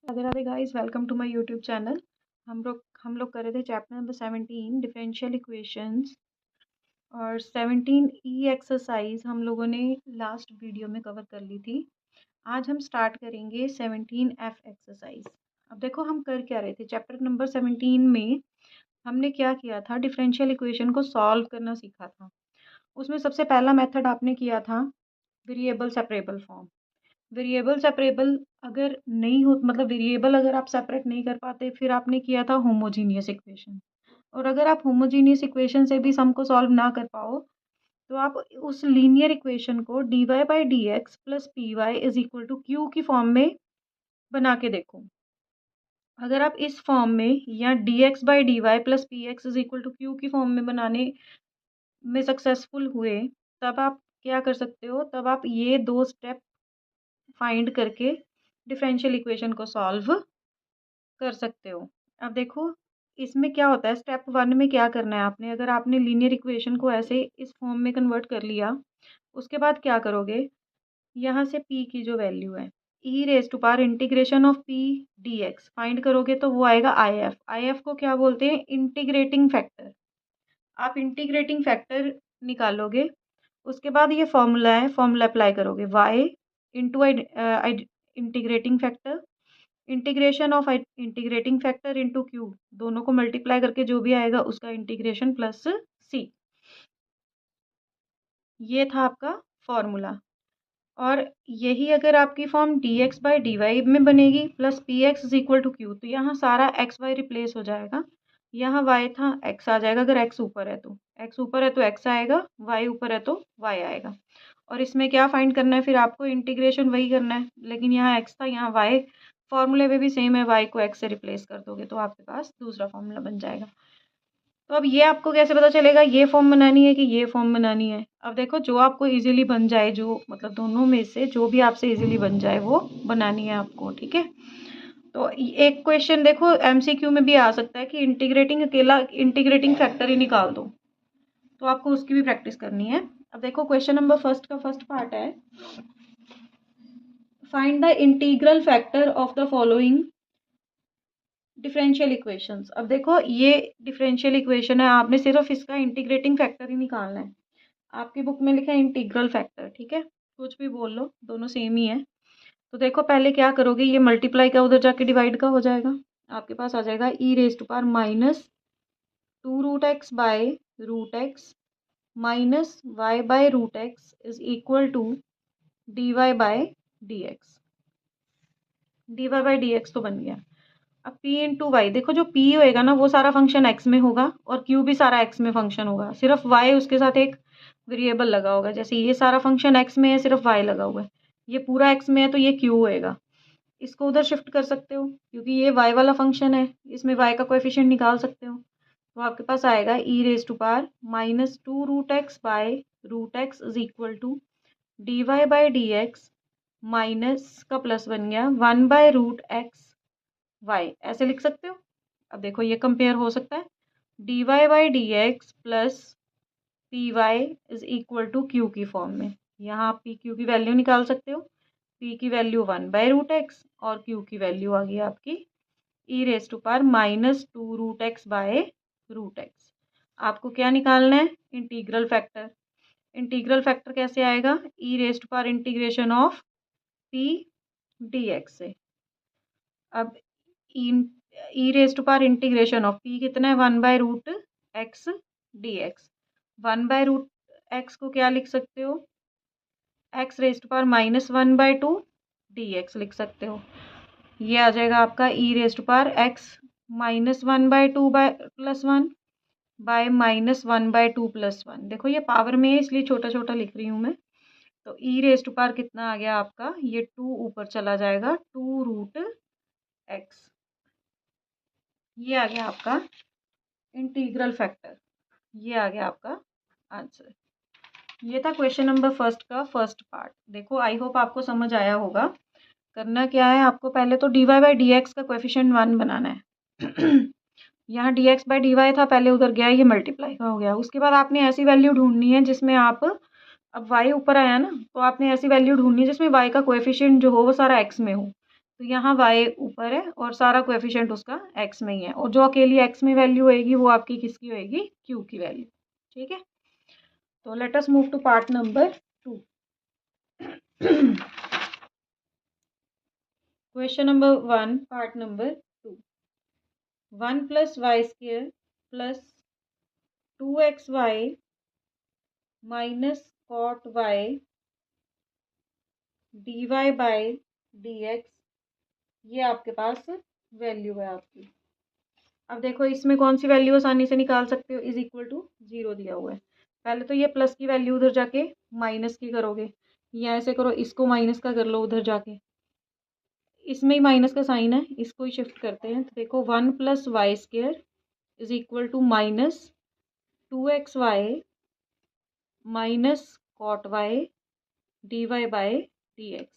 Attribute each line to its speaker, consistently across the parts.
Speaker 1: Radhe Radhe guys, welcome to my YouTube channel. हम लोग कर रहे थे चैप्टर नंबर 17 डिफरेंशियल इक्वेशंस और 17 ई एक्सरसाइज हम लोगों ने लास्ट वीडियो में कवर कर ली थी। आज हम स्टार्ट करेंगे 17 एफ एक्सरसाइज। अब देखो हम कर क्या रहे थे चैप्टर नंबर 17 में। हमने क्या किया था, डिफरेंशियल इक्वेशन को सॉल्व करना सीखा था। उसमें सबसे पहला मेथड आपने किया था variable separable form. Variable separable अगर नहीं हो, मतलब वेरिएबल अगर आप सेपरेट नहीं कर पाते, फिर आपने किया था होमोजीनियस इक्वेशन। और अगर आप होमोजीनियस इक्वेशन से भी सम को सॉल्व ना कर पाओ, तो आप उस लीनियर इक्वेशन को d Y by D x plus P y is equal to q की फॉर्म में बना के देखो। अगर आप इस फॉर्म में या d x by d y plus p x is equal to q की फॉर्म में बनाने में सक्सेसफुल हुए, तब आप क्या कर सकते हो, तब आप ये दो स्टेप फाइंड करके डिफरेंशियल इक्वेशन को सॉल्व कर सकते हो। अब देखो इसमें क्या होता है, स्टेप 1 में क्या करना है आपने, अगर आपने लीनियर इक्वेशन को ऐसे इस फॉर्म में कन्वर्ट कर लिया, उसके बाद क्या करोगे, यहाँ से p की जो वैल्यू है ई raise to power integration of p dx find करोगे, तो वो आएगा आई एफ को क्या बोलते हैं, इंटीग्रेटिंग फैक्टर। आप इंटीग्रेटिंग फैक्टर निकालोगे, उसके बाद ये फॉर्मूला है, फॉर्मूला अप्लाई करोगे y into integrating factor, integration of integrating factor into Q, दोनों को मल्टीप्लाई करके जो भी आएगा उसका इंटीग्रेशन प्लस सी। ये था आपका फॉर्मूला। और यही अगर आपकी form d x by d y में बनेगी plus p x is equal to q, तो यहाँ सारा एक्स वाई रिप्लेस हो जाएगा। यहाँ वाई था, एक्स आ जाएगा। अगर एक्स ऊपर है तो एक्स ऊपर है तो एक्स आएगा, वाई ऊपर है तो वाई आएगा। और इसमें क्या फाइंड करना है, फिर आपको इंटीग्रेशन वही करना है, लेकिन यहाँ एक्स था, यहाँ वाई। फॉर्मूले में भी सेम है, वाई को एक्स से रिप्लेस कर दोगे तो आपके पास दूसरा फॉर्मूला बन जाएगा। तो अब ये आपको कैसे पता चलेगा ये फॉर्म बनानी है कि ये फॉर्म बनानी है। अब देखो जो आपको इजीली बन जाए, जो मतलब दोनों में से जो भी आपसे इजीली बन जाए वो बनानी है आपको, ठीक है। तो एक क्वेश्चन देखो एमसीक्यू में भी आ सकता है कि इंटीग्रेटिंग अकेला इंटीग्रेटिंग फैक्टर ही निकाल दो, तो आपको उसकी भी प्रैक्टिस करनी है। अब देखो क्वेश्चन नंबर फर्स्ट का फर्स्ट पार्ट है, find the integral factor of the following differential equations. अब देखो ये डिफरेंशियल इक्वेशन है, आपने सिर्फ इसका इंटीग्रेटिंग फैक्टर ही निकालना है। आपकी बुक में लिखा है इंटीग्रल फैक्टर, ठीक है, कुछ भी बोल लो, दोनों सेम ही है। तो देखो पहले क्या करोगे, ये मल्टीप्लाई का उधर जाके डिवाइड का हो जाएगा, आपके पास आ जाएगा E raise to power minus 2 root X by root X minus Y by root x is equal to D Y by D X. D Y by D x तो बन गया। अब p इंटू वाई, देखो जो p होएगा ना वो सारा फंक्शन x में होगा और q भी सारा x में फंक्शन होगा, सिर्फ y उसके साथ एक वेरिएबल लगा होगा। जैसे ये सारा फंक्शन x में है, सिर्फ y लगा हुआ है, ये पूरा x में है तो ये q होएगा। इसको उधर शिफ्ट कर सकते हो क्योंकि ये y वाला फंक्शन है, इसमें y का कोएफिशिएंट निकाल सकते हो। तो आपके पास आएगा ई raise to power minus 2 root X by root x is equal to D Y by D x minus का प्लस बन गया 1 बाय रूट एक्स वाई, ऐसे लिख सकते हो। अब देखो ये कंपेयर हो सकता है, d Y by D x plus P y is equal to q की फॉर्म में। यहाँ आप पी क्यू की वैल्यू निकाल सकते हो, पी की वैल्यू 1 बाय रूट एक्स और क्यू की वैल्यू आ गई आपकी E raise to power minus 2 root X by root X. आपको क्या निकालना है, इंटीग्रल फैक्टर। इंटीग्रल फैक्टर कैसे आएगा, ई raise to power integration of P D X से। अब e raise to power integration of P कितना है, 1 by root x d x. 1 by root x को क्या लिख सकते हो, x raise to power minus 1 by 2 d x लिख सकते हो। ये आ जाएगा आपका e raise to power x minus 1 by 2 by plus 1 by minus 1 by 2 plus 1। देखो ये पावर में है इसलिए छोटा छोटा लिख रही हूँ मैं। तो ई रेज टू पावर कितना आ गया आपका, ये 2 ऊपर चला जाएगा, 2 रूट एक्स। ये आ गया आपका इंटीग्रल फैक्टर, ये आ गया आपका आंसर। ये था क्वेश्चन नंबर फर्स्ट का फर्स्ट पार्ट। देखो आई होप आपको समझ आया होगा। करना क्या है आपको, पहले तो d Y by D x का कोएफिशिएंट 1 बनाना है। यहाँ d x by d y था, पहले उधर गया, ये मल्टीप्लाई का हो गया। उसके बाद आपने ऐसी वैल्यू ढूंढनी है जिसमें आप, अब वाई ऊपर आया ना, तो आपने ऐसी वैल्यू ढूंढनी है जिसमें वाई का कोएफिशिएंट जो हो वो सारा एक्स में हो। तो यहाँ y ऊपर है और सारा कोएफिशिएंट उसका x में ही है, और जो अकेली x में वैल्यू होएगी वो आपकी किसकी होएगी, q की वैल्यू। ठीक है, तो let us move to part number 2। Question number 1 part number 2। 1 + y² + 2xy - cot y dy/dx, ये आपके पास वैल्यू है आपकी। अब देखो इसमें कौन सी वैल्यू आसानी से निकाल सकते हो, इज इक्वल टू 0 दिया हुआ है। पहले तो ये प्लस की वैल्यू उधर जाके माइनस की करोगे, या ऐसे करो इसको माइनस का कर लो उधर जाके, इसमें ही माइनस का साइन है, इसको ही शिफ्ट करते हैं। तो देखो 1 + y² is equal to -2xy - cot y dy/dx।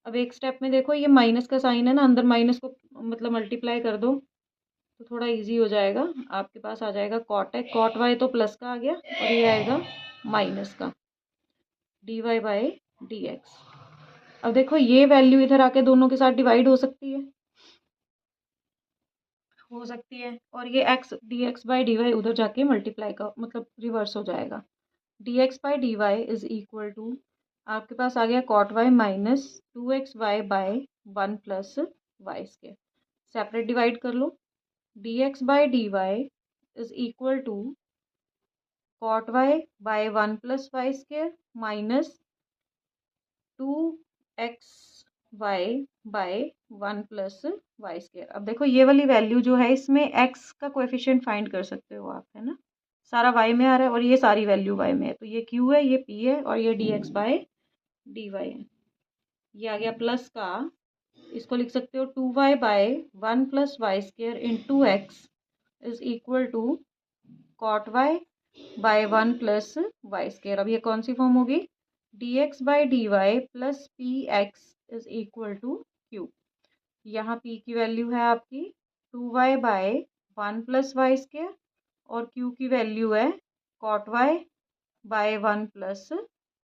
Speaker 1: अब एक स्टेप में देखो ये माइनस का साइन है ना, अंदर माइनस को मतलब मल्टीप्लाई कर दो तो थोड़ा इजी हो जाएगा। आपके पास आ जाएगा कॉट है, कॉट वाई तो प्लस का आ गया और ये आएगा माइनस का dy/dx। अब देखो ये वैल्यू इधर आके दोनों के साथ डिवाइड हो सकती है और ये x dx/dy उधर जाके मल्टीप्लाई का मतलब रिवर्स हो जाएगा। dx/dy इज इक्वल टू आपके पास आ गया cot y - 2xy/1 + y²। Separate divide कर लो, dx/dy is equal to cot y/1 + y² - 2xy/1 + y²। अब देखो ये वाली वैल्यू जो है इसमें x का कोएफिशिएंट फाइंड कर सकते हो आप, है ना। सारा y में आ रहा है और ये सारी वैल्यू y में है, तो ये q है, ये p है और ये dx/dy है। ये आ गया प्लस का, इसको लिख सकते हो 2y/1 + y² into x is equal to cot y/1 + y²। अब ये कौन सी फॉर्म होगी, dx/dy + px is equal to q। यहाँ p की वैल्यू है आपकी 2y/1 + y² और q की वैल्यू है cot y/1 +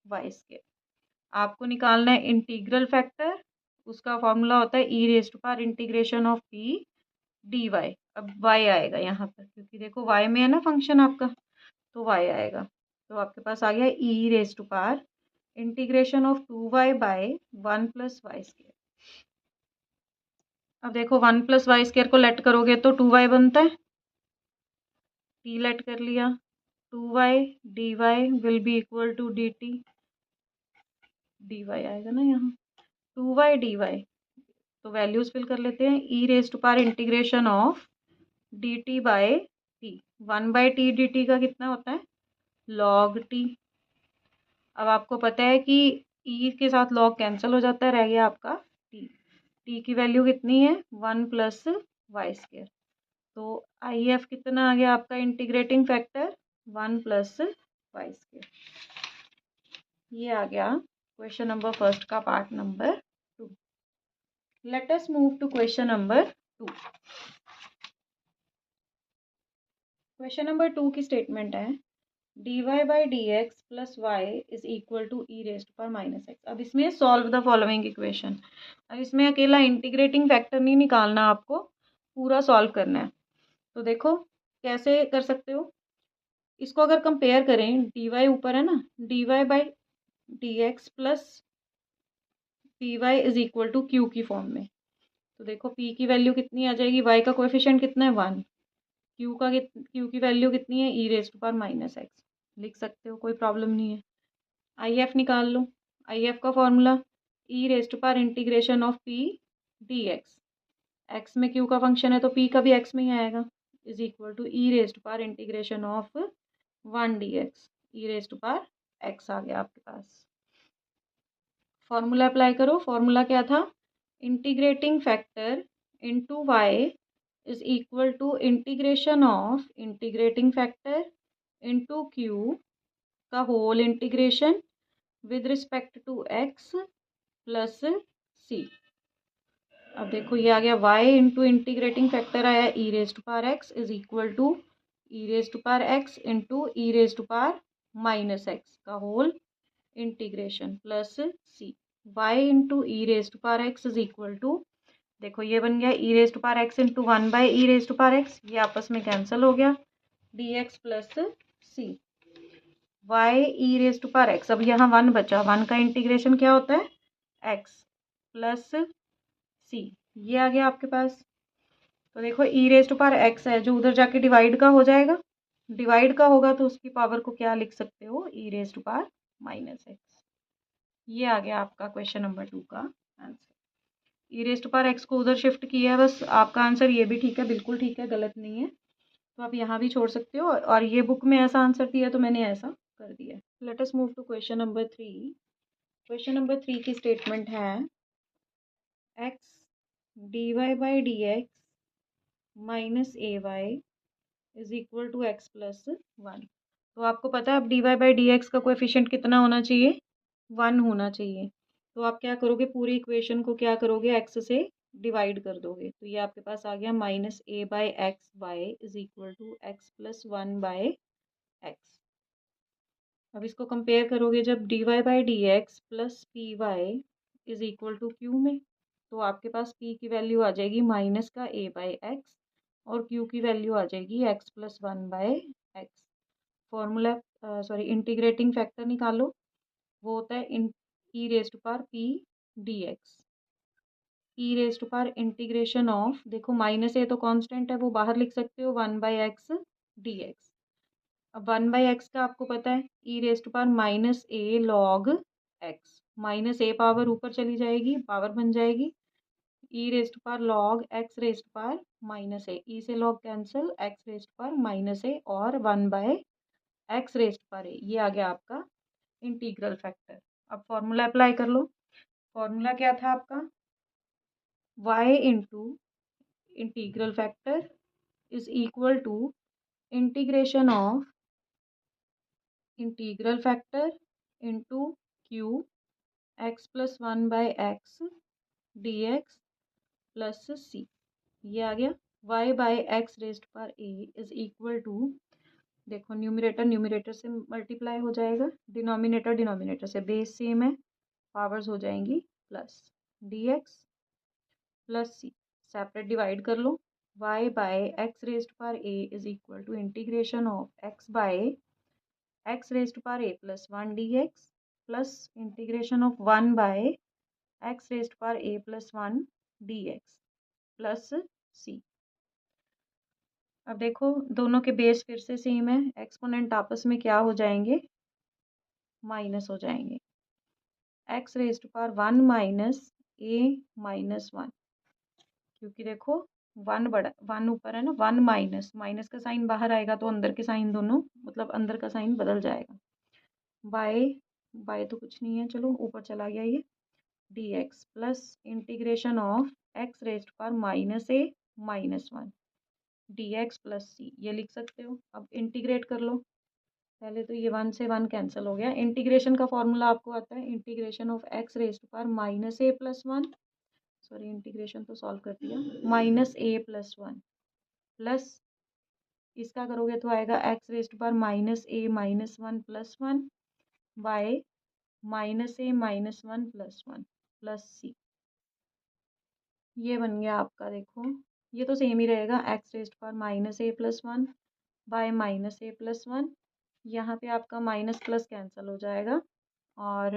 Speaker 1: y²। आपको निकालना है इंटीग्रल फैक्टर, उसका फॉर्मूला होता है e⁻∫p dy। अब y आएगा यहाँ पर क्योंकि देखो y में है ना फंक्शन आपका, तो y आएगा। तो आपके पास आ गया e⁻∫2y/1 + y²। अब देखो 1 + y² को लेट करोगे तो 2y बनता है, t लेट कर लिया, 2y dy will be equal to dt, dy आएगा ना यहाँ, 2y dy। तो वैल्यूज फिल कर लेते हैं, e⁻∫ dt/t, 1/t dt का कितना होता है, log t। अब आपको पता है कि e के साथ log कैंसिल हो जाता है, रह गया आपका t। t की वैल्यू कितनी है, 1 + y²। तो IF कितना आ गया आपका इंटीग्रेटिंग फैक्टर, 1 + y²। ये आ गया क्वेश्चन नंबर फर्स्ट का part number 2। Let us move to question number 2। Question number 2 की स्टेटमेंट है dy/dx + y is equal to e⁻⁻x। अब इसमें सॉल्व द फॉलोइंग इक्वेशन। अब इसमें अकेला इंटीग्रेटिंग फैक्टर नहीं निकालना, आपको पूरा सॉल्व करना है। तो देखो कैसे कर सकते हो, इसको अगर कंपेयर करें, dy ऊपर है ना, dy/dx + py is equal to q की फॉर्म में। तो देखो p की वैल्यू कितनी आ जाएगी, y का कोएफिशिएंट कितना है 1, q की वैल्यू कितनी है e⁻⁻x, लिख सकते हो, कोई प्रॉब्लम नहीं है। IF निकाल लो, IF का फॉर्मूला e⁻∫p dx, x में q का फंक्शन है तो p का भी x में ही आएगा, is equal to e⁻∫1 dx, e⁻x आ गया आपके पास। फॉर्मूला अप्लाई करो, फॉर्मूला क्या था, integrating factor into y is equal to integrating factor into q का whole integration with respect to x plus c। अब देखो ये आ गया y इंटू इंटीग्रेटिंग फैक्टर आया e⁻x is equal to e⁻x into e⁻−x का whole integration plus c। Y into e raise to power x is equal to, देखो ये बन गया e raise to power x into 1/e raise to power x, ये आपस में cancel हो गया, d x plus c y e raise to power x. अब यहाँ 1 बचा, 1 का इंटीग्रेशन क्या होता है एक्स प्लस सी, ये आ गया आपके पास। तो देखो ई रेज टू पावर एक्स है जो उधर जाके डिवाइड का हो जाएगा, डिवाइड का होगा तो उसकी पावर को क्या लिख सकते हो, e raise to power minus x. ये आ गया आपका क्वेश्चन नंबर 2 का answer. E raise to power x को उधर शिफ्ट किया है, बस आपका आंसर ये भी ठीक है, बिल्कुल ठीक है, गलत नहीं है। तो आप यहाँ भी छोड़ सकते हो, और ये बुक में ऐसा आंसर दिया तो मैंने ऐसा कर दिया। Let us move to question number 3। Question number 3 की स्टेटमेंट है x D Y by D x minus a y is equal to x plus 1। तो आपको पता है अब d Y by D x का कोएफिशिएंट कितना होना चाहिए, 1 होना चाहिए। तो आप क्या करोगे, पूरी इक्वेशन को क्या करोगे, एक्स से डिवाइड कर दोगे। तो ये आपके पास आ गया minus a by x y is equal to x plus 1 by x. अब इसको कंपेयर करोगे जब d Y by D x plus P y is equal to q में, तो आपके पास पी की वैल्यू आ जाएगी माइनस का ए बाई एक्स और क्यू की वैल्यू आ जाएगी x plus 1 by x. Formula sorry integrating factor निकालो, वो होता है ई raise to power P D X. E raise to power integration of, देखो माइनस ए तो कांस्टेंट है वो बाहर लिख सकते हो, 1 बाई एक्स डी एक्स। अब 1 बाई एक्स का आपको पता है ई raise to power minus a log x, minus a power ऊपर चली जाएगी, पावर बन जाएगी e raise to power log x raise to power minus a, e से log cancel, x raise to power minus a और 1 by x raise to power a. ये आ गया आपका इंटीग्रल फैक्टर। अब फॉर्मूला अप्लाई कर लो। फॉर्मूला क्या था आपका, y into integral factor is equal to integration of integral factor into Q x plus 1 by x d x plus c. ये आ गया y by x raised power a is equal to, देखो numerator numerator से multiply हो जाएगा, denominator denominator से, base same है, powers हो जाएंगी plus d x plus c, separate divide कर लो, y by x raised power a is equal to integration of x by x raised power a plus 1 d x plus integration of 1 by x raised power a plus 1 d x plus c. अब देखो दोनों के base फिर से same है, exponent आपस में क्या हो जाएंगे, माइनस हो जाएंगे, x raised power 1 minus a minus 1, क्योंकि देखो 1 बड़ा 1 ऊपर है ना, 1 माइनस माइनस का साइन बाहर आएगा तो अंदर के साइन दोनों, मतलब अंदर का साइन बदल जाएगा, बाय बाय तो कुछ नहीं है, चलो ऊपर चला गया ये, d x plus integration of x raised power minus a minus 1 d x plus c, ये लिख सकते हो। अब इंटीग्रेट कर लो, पहले तो ये 1 से 1 कैंसिल हो गया। इंटीग्रेशन का फॉर्मूला आपको आता है integration of x raised power minus a plus 1, sorry integration तो सॉल्व कर दिया, माइनस ए प्लस 1 प्लस इसका करोगे तो आएगा x raised power minus a minus 1 plus 1 by minus a minus 1 plus 1 plus c. ये बन गया आपका, देखो ये तो सेम ही रहेगा, x raised power minus a plus 1 by minus a plus 1, यहाँ पे आपका माइनस प्लस कैंसिल हो जाएगा और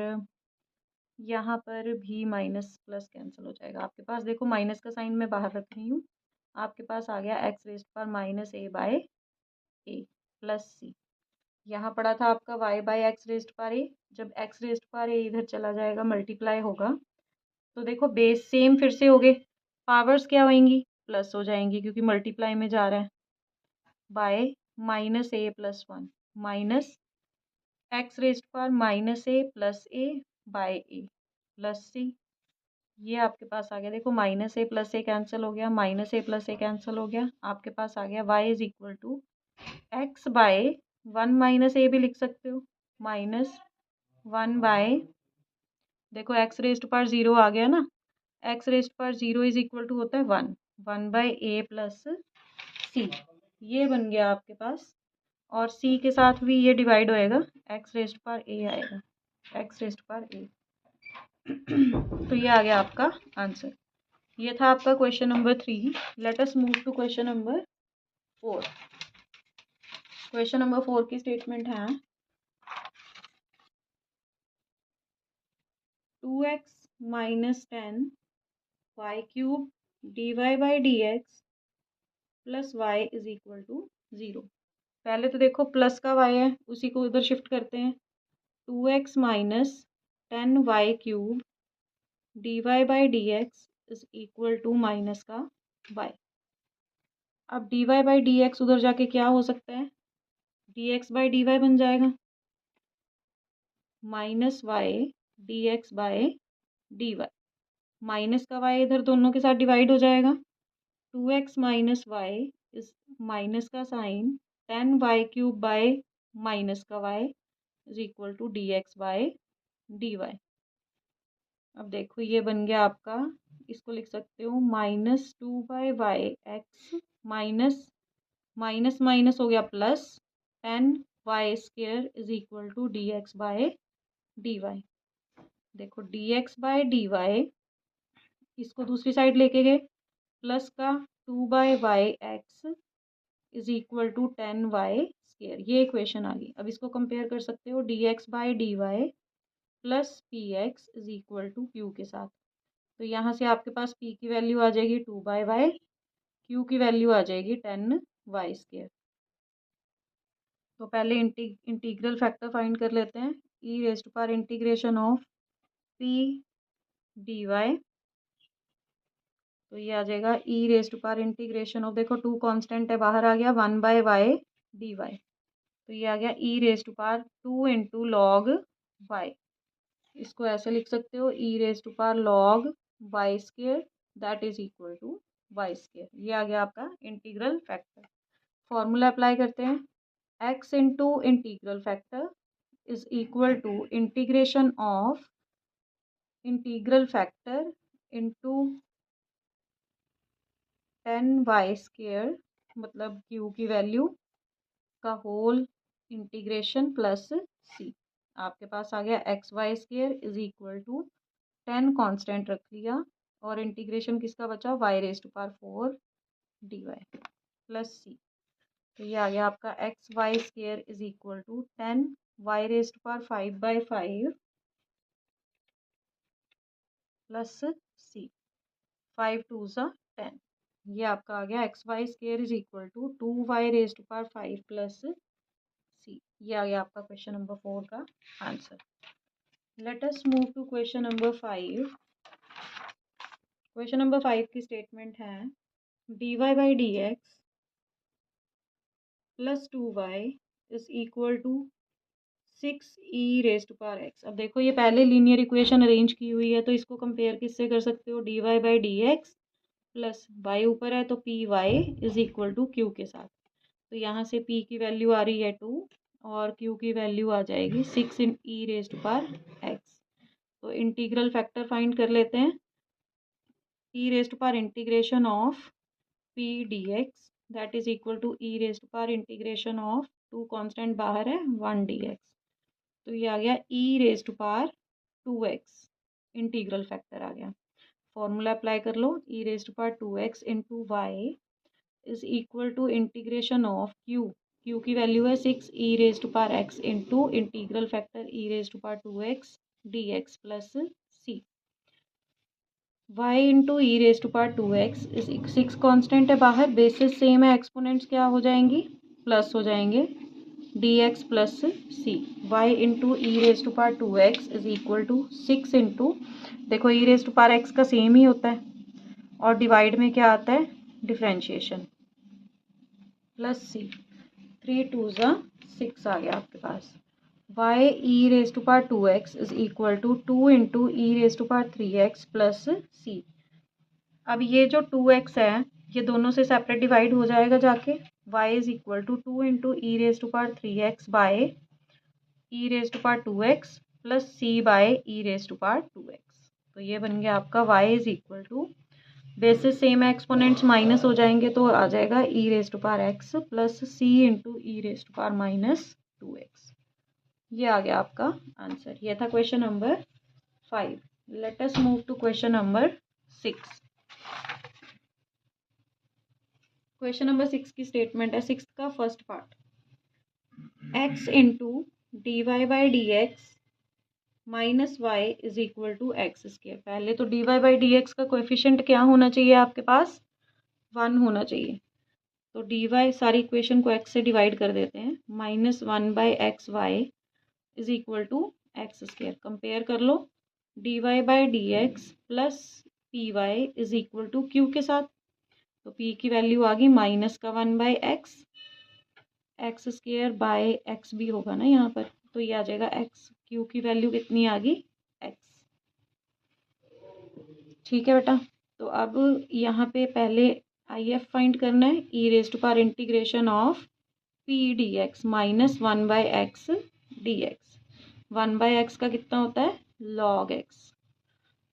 Speaker 1: यहाँ पर भी माइनस प्लस कैंसिल हो जाएगा। आपके पास देखो माइनस का साइन मैं बाहर रख रही हूँ, आपके पास आ गया x raised power minus a by a plus c. यहाँ पड़ा था आपका y by x raised power a, जब एक्स रेज्ड पावर ए इधर चला जाएगा मल्टीप्लाई होगा तो देखो बेस सेम फिर से हो गए, पावर्स क्या होंगी, प्लस हो जाएंगी क्योंकि मल्टीप्लाई में जा रहा है, by minus a plus 1 minus x raised power minus a plus a by a plus c. ये आपके पास आ गया, देखो minus a plus a cancel हो गया, minus a plus a cancel हो गया, आपके पास आ गया y is equal to x by 1 minus a भी लिख सकते हो, माइनस 1 बाय, देखो एक्स रेज्ड पावर 0 आ गया ना, x raised power 0 is equal to होता है 1 1 बाय ए प्लस सी। ये बन गया आपके पास, और सी के साथ भी ये डिवाइड होएगा, एक्स रेज्ड पावर ए आएगा, एक्स रेज्ड पावर ए। तो ये आ गया आपका आंसर। ये था आपका question number 3। Let us move to question number 4। Question number 4 की स्टेटमेंट है 2x minus 10 y cube d Y by D x plus y is equal to 0। पहले तो देखो प्लस का वाई है, उसी को उधर शिफ्ट करते हैं। 2x minus 10 y cube d Y by D x is equal to minus का वाई। अब d Y by D x उधर जाके क्या हो सकता है, d x by d y बन जाएगा, minus y d x by d y. Minus का वाई इधर दोनों के साथ डिवाइड हो जाएगा। 2x माइनस वाई इस माइनस का sign 10 y cube by minus का y is equal to d x by d y. अब देखो ये बन गया आपका, इसको लिख सकते हो -2/y(x) माइनस माइनस माइनस हो गया plus 10y² is equal to d x by d y. देखो d x by d y, इसको दूसरी साइड लेके गए, प्लस का 2/y(x) is equal to 10y²। ये इक्वेशन आ गई। अब इसको कंपेयर कर सकते हो d x by d y plus p x is equal to Q के साथ। तो यहाँ से आपके पास p की वैल्यू आ जाएगी 2/y, q की वैल्यू आ जाएगी 10y²। तो पहले इंटीग्रल फैक्टर फाइंड कर लेते हैं। E raised power integration of p dy, तो ये आ जाएगा e raised power integration of, देखो 2 कांस्टेंट है, बाहर आ गया 1/y dy। तो ये आ गया e raised power 2 into log y। इसको ऐसे लिख सकते हो e raised power log y² that is equal to y²। ये आ गया आपका इंटीग्रल फैक्टर। फॉर्मूला अप्लाई करते हैं। x into integral factor is equal to integration of integral factor into 10y², मतलब q की वैल्यू का होल इंटीग्रेशन प्लस c। आपके पास आ गया xy² is equal to 10 constant रख लिया और इंटीग्रेशन किसका बचा, y⁴ dy प्लस c। तो ये आ गया आपका xy² is equal to 10 y⁵5/5 plus c। 5 2 ज़ा 10। ये आपका आ गया xy² is equal to 2y⁵5 plus c। ये आ गया आपका क्वेश्चन नंबर 4 का answer. Let us move to question number 5। Question number 5 की स्टेटमेंट है dy by D x plus 2y is equal to 6e⁻x। अब देखो ये पहले लीनियर इक्वेशन अरेंज की हुई है, तो इसको कंपेयर किससे कर सकते हो, dy by D x plus y ऊपर है तो p y is equal to Q के साथ। तो यहाँ से p की वैल्यू आ रही है 2 और q की वैल्यू आ जाएगी 6e⁻x। तो इंटीग्रल फैक्टर फाइंड कर लेते हैं। e⁻इंटीग्रेशन of p dx that is equal to e⁻इंटीग्रेशन ऑफ 2 कांस्टेंट बाहर है 1 dx। तो ये आ गया e⁻2x, इंटीग्रल फैक्टर आ गया। फॉर्मूला अप्लाई कर लो, e⁻2x into y is equal to integration of q की वैल्यू है 6e⁻x into integral factor e⁻2x dx plus c। y into e⁻2x is 6 constant है बाहर, बेसिस सेम है, एक्सपोनेंट्स क्या हो जाएंगी, प्लस हो जाएंगे dx plus c। y into e⁻2x is equal to 6 into, देखो e⁻x का सेम ही होता है और डिवाइड में क्या आता है, डिफरेंशिएशन, प्लस c। 3 2 ज़ा 6 आ गया आपके पास। y e⁻2x is equal to 2 into e⁻3x plus c। अब ये जो 2x है ये दोनों से सेपरेट डिवाइड हो जाएगा जाके, y is equal to 2 into e⁻3x by e⁻2x plus c by e⁻2x। तो ये बन गया आपका y is equal to, basis same है, एक्सपोनेंट्स माइनस हो जाएंगे तो आ जाएगा e⁻x plus c into e⁻−2x। ये आ गया आपका आंसर। ये था question number 5। Let us move to question number 6। Question number 6 की स्टेटमेंट है, 6 का first part, x into d Y by D x minus y is equal to x square. पहले तो d Y by D x का coefficient क्या होना चाहिए आपके पास, 1 होना चाहिए। तो डी वाई, सारी इक्वेशन को x से डिवाइड कर देते हैं, minus 1 by x y is equal to x square. Compare कर लो, d Y by D x plus P y is equal to Q के साथ। तो p की वैल्यू आ गई माइनस का 1 by x square by x भी होगा ना यहाँ पर, तो ये आ जाएगा x। q की वैल्यू कितनी आ गई, x। ठीक है बेटा। तो अब यहाँ पे पहले आई एफ फाइंड करना है, ई raise to power integration of P D x minus 1 by x d x. 1 by x का कितना होता है, लॉग एक्स।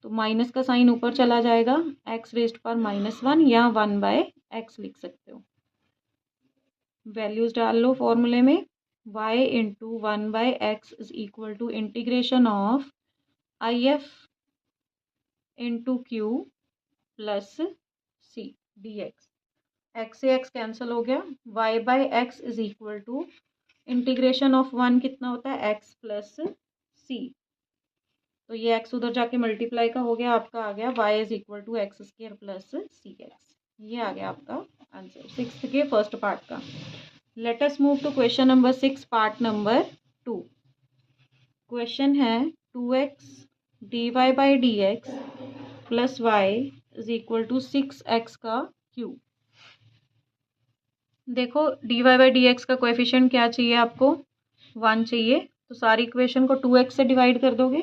Speaker 1: तो माइनस का साइन ऊपर चला जाएगा, एक्स रेज टू पावर -1 या 1 बाय एक्स लिख सकते हो। वैल्यूज डाल लो फॉर्मूले में, y into 1 by x is equal to integration of I F into q plus c d x. X से एक्स कैंसिल हो गया, y by x is equal to integration of 1 कितना होता है, एक्स प्लस सी। तो ये x उधर जाके मल्टीप्लाई का हो गया, आपका आ गया y is equal to x square plus c x. ये आ गया आपका आंसर 6 के फर्स्ट पार्ट का। Let us move to question number 6 part number 2। Question है 2x d Y by D x plus y is equal to 6x का cube. देखो d Y by D x का कोएफिशिएंट क्या चाहिए आपको, 1 चाहिए। तो सारी इक्वेशन को 2x से डिवाइड कर दोगे,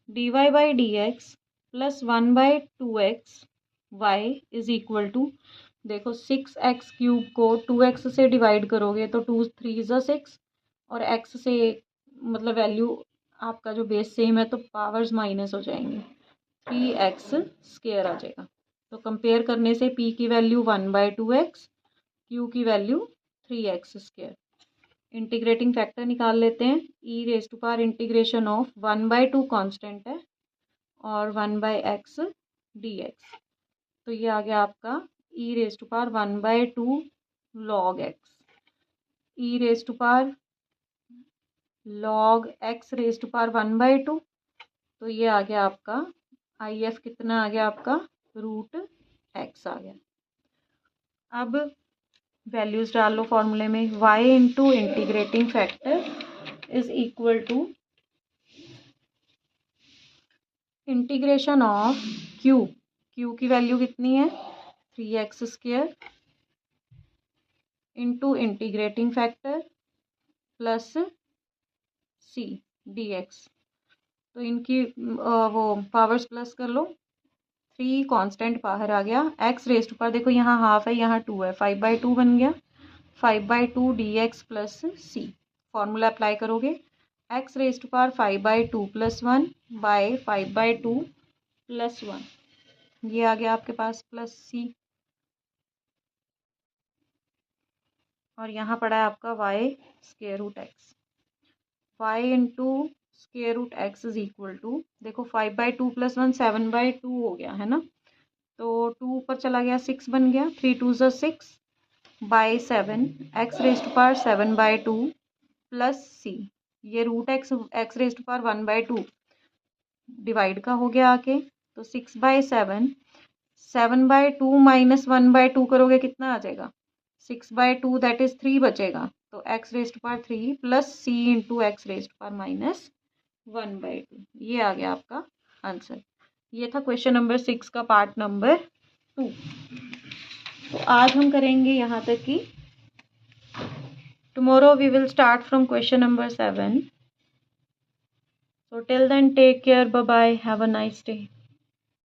Speaker 1: d Y by D x plus 1 by 2x y is equal to, देखो 6x क्यूब को 2x से डिवाइड करोगे तो 2 3 ज़ा 6 और x से मतलब वैल्यू आपका जो बेस सेम है तो पावर्स माइनस हो जाएंगी, 3x स्क्वायर आ जाएगा। तो कंपेयर करने से p की वैल्यू 1 बाई 2x, q की value 3x square. Integrating factor निकाल लेते हैं, e raise to power integration of 1 by 2 constant है और 1 बाई एक्स डी एक्स। तो ये आ गया आपका e raise to power 1 by 2 log x, e raise to power log x raise to power 1 by 2। तो ये आ गया आपका आई एफ कितना आ गया आपका, रूट एक्स आ गया। अब वैल्यूज डाल लो फॉर्मूले में, y into integrating factor is equal to integration of q, q की वैल्यू कितनी है 3x square into integrating factor plus c d x. तो इनकी वो पावर्स प्लस कर लो, 3 कांस्टेंट बाहर आ गया, x रेज टू पावर देखो यहाँ हाफ है यहाँ 2 है, 5 बाई 2 बन गया, 5 by 2 d x plus c. Formula apply करोगे, x raise to power 5 by 2 plus 1 by 5 by 2 plus 1, ये आ गया आपके पास प्लस सी। और यहाँ पड़ा है आपका y square root x, y into square root x is equal to, देखो 5 बाई 2 प्लस 1 7 बाई 2 हो गया है ना, तो 2 ऊपर चला गया 6 बन गया, 3 2 ज़ा 6 by 7 x raise to power 7 by 2 plus c. ये root x raise to power 1 by 2 divide का हो गया आके, तो 6 बाई 7, 7 बाई 2 माइनस 1 बाई 2 करोगे कितना आ जाएगा, 6 बाई 2 दैट इज 3 बचेगा। तो x raise to power 3 plus c into x raise to power -1 by 2, ये आ गया आपका आंसर। ये था क्वेश्चन नंबर 6 का पार्ट नंबर 2। तो आज हम करेंगे यहाँ तक कि tomorrow we will start from question number 7। So till then take care, bye bye, have a nice day.